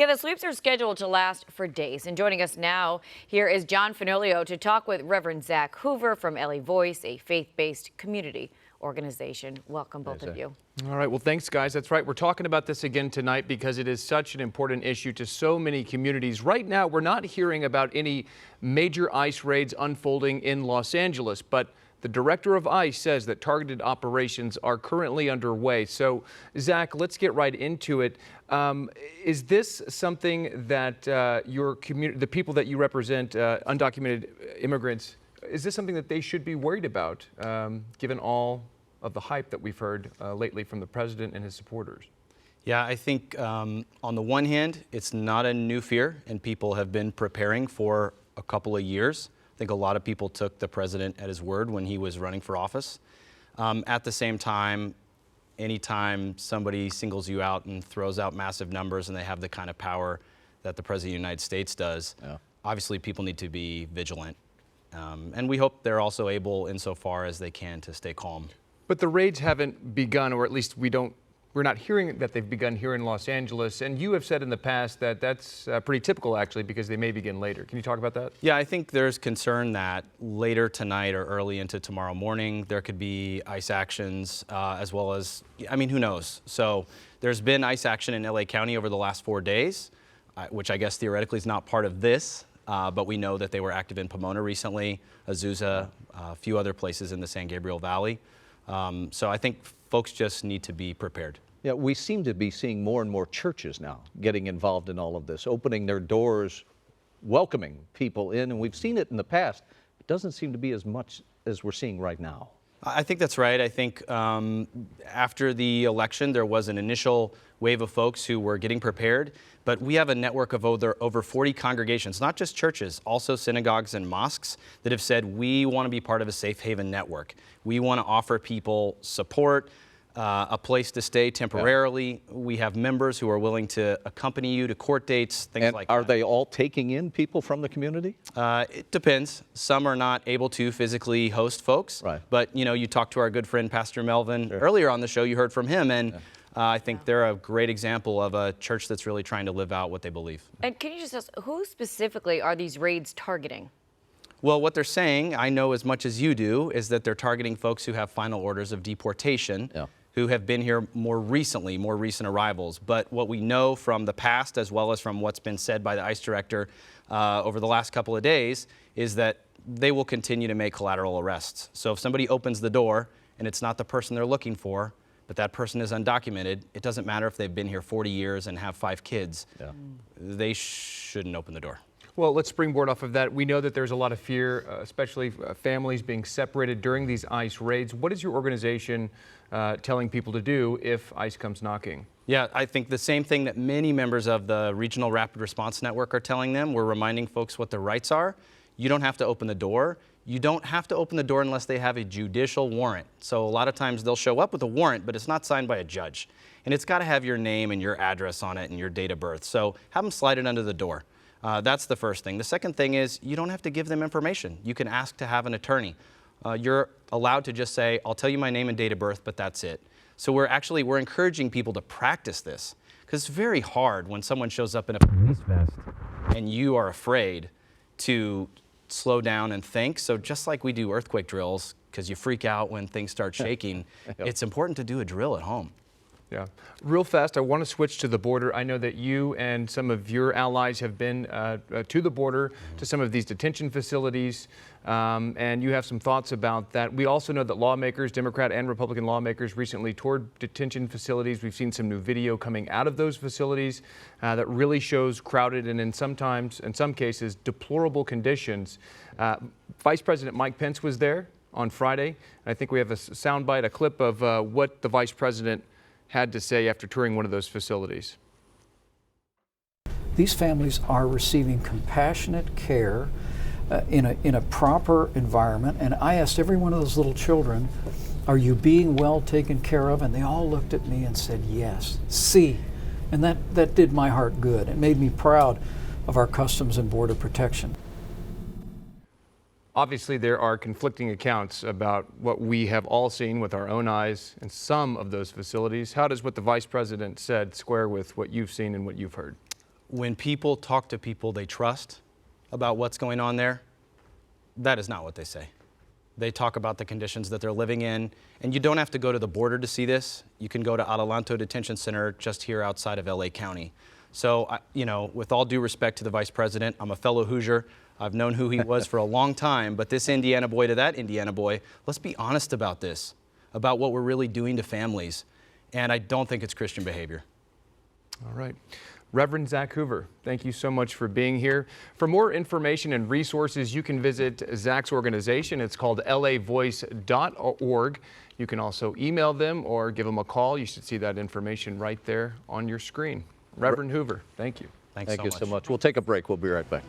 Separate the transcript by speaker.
Speaker 1: Yeah, the sweeps are scheduled to last for days. And joining us now, here is John Fenoglio to talk with Reverend Zach Hoover from LA Voice, a faith-based community organization. Welcome, both of you.
Speaker 2: All right. Well, thanks, guys. That's right. We're talking about this again tonight because it is such an important issue to so many communities. Right now, we're not hearing about any major ICE raids unfolding in Los Angeles, but the director of ICE says that targeted operations are currently underway. So, Zach, let's get right into it. Is this something that your community, the people that you represent, undocumented immigrants, is this something that they should be worried about, given all of the hype that we've heard lately from the president and his supporters?
Speaker 3: Yeah, I think on the one hand, it's not a new fear, and people have been preparing for a couple of years. I think a lot of people took the president at his word when he was running for office. At the same time, anytime somebody singles you out and throws out massive numbers and they have the kind of power that the president of the United States does, obviously people need to be vigilant. And we hope they're also able, insofar as they can, to stay calm.
Speaker 2: But the raids haven't begun, or at least we're not hearing that they've begun here in Los Angeles. And you have said in the past that that's pretty typical, actually, because they may begin later. Can you talk about that?
Speaker 3: Yeah, I think there's concern that later tonight or early into tomorrow morning, there could be ICE actions, as well as, I mean, who knows? So there's been ICE action in LA County over the last 4 days, which I guess theoretically is not part of this. But we know that they were active in Pomona recently, Azusa, a few other places in the San Gabriel Valley. So I think folks just need to be prepared.
Speaker 4: Yeah, we seem to be seeing more and more churches now getting involved in all of this, opening their doors, welcoming people in, and we've seen it in the past. It doesn't seem to be as much as we're seeing right now.
Speaker 3: I think that's right. I think after the election, there was an initial wave of folks who were getting prepared, but we have a network of over 40 congregations, not just churches, also synagogues and mosques, that have said we want to be part of a safe haven network. We want to offer people support, a place to stay temporarily. Yeah. We have members who are willing to accompany you to court dates, things like that.
Speaker 4: Are they all taking in people from the community?
Speaker 3: It depends. Some are not able to physically host folks.
Speaker 4: Right.
Speaker 3: But, you know, you talked to our good friend, Pastor Melvin, earlier on the show. You heard from him, and I think they're a great example of a church that's really trying to live out what they believe.
Speaker 1: And can you just ask, who specifically are these raids targeting?
Speaker 3: Well, what they're saying, I know as much as you do, is that they're targeting folks who have final orders of deportation, who have been here more recently, more recent arrivals. But what we know from the past, as well as from what's been said by the ICE director over the last couple of days, is that they will continue to make collateral arrests. So if somebody opens the door and it's not the person they're looking for, but that person is undocumented, it doesn't matter if they've been here 40 years and have 5 kids. They shouldn't open the door.
Speaker 2: Well, let's springboard off of that. We know that there's a lot of fear, especially families being separated during these ICE raids. What is your organization telling people to do if ICE comes knocking?
Speaker 3: Yeah, I think the same thing that many members of the Regional Rapid Response Network are telling them. We're reminding folks what their rights are. You don't have to open the door. You don't have to open the door unless they have a judicial warrant. So a lot of times they'll show up with a warrant, but it's not signed by a judge. And it's got to have your name and your address on it and your date of birth. So have them slide it under the door. That's the first thing. The second thing is you don't have to give them information. You can ask to have an attorney. You're allowed to just say, I'll tell you my name and date of birth, but that's it. So we're encouraging people to practice this, because it's very hard when someone shows up in a police vest and you are afraid to slow down and think. So just like we do earthquake drills, because you freak out when things start shaking, it's important to do a drill at home.
Speaker 2: Yeah. Real fast, I want to switch to the border. I know that you and some of your allies have been to the border, to some of these detention facilities, and you have some thoughts about that. We also know that lawmakers, Democrat and Republican lawmakers, recently toured detention facilities. We've seen some new video coming out of those facilities that really shows crowded and in some cases, deplorable conditions. Vice President Mike Pence was there on Friday. I think we have a soundbite, a clip of what the Vice President had to say after touring one of those facilities.
Speaker 5: These families are receiving compassionate care in a proper environment, and I asked every one of those little children, are you being well taken care of? And they all looked at me and said yes. See, and that did my heart good. It made me proud of our Customs and Border Protection.
Speaker 2: Obviously, there are conflicting accounts about what we have all seen with our own eyes in some of those facilities. How does what the Vice President said square with what you've seen and what you've heard?
Speaker 3: when people talk to people they trust about what's going on there, that is not what they say. They talk about the conditions that they're living in, and you don't have to go to the border to see this. You can go to Adelanto Detention Center just here outside of LA County. So, you know, with all due respect to the Vice President, I'm a fellow Hoosier. I've known who he was for a long time, but this Indiana boy to that Indiana boy, let's be honest about this, about what we're really doing to families. And I don't think it's Christian behavior.
Speaker 2: All right. Reverend Zach Hoover, thank you so much for being here. For more information and resources, you can visit Zach's organization. It's called lavoice.org. You can also email them or give them a call. You should see that information right there on your screen. Reverend Hoover, thank you.
Speaker 3: Thank
Speaker 4: you so much. We'll take a break. We'll be right back.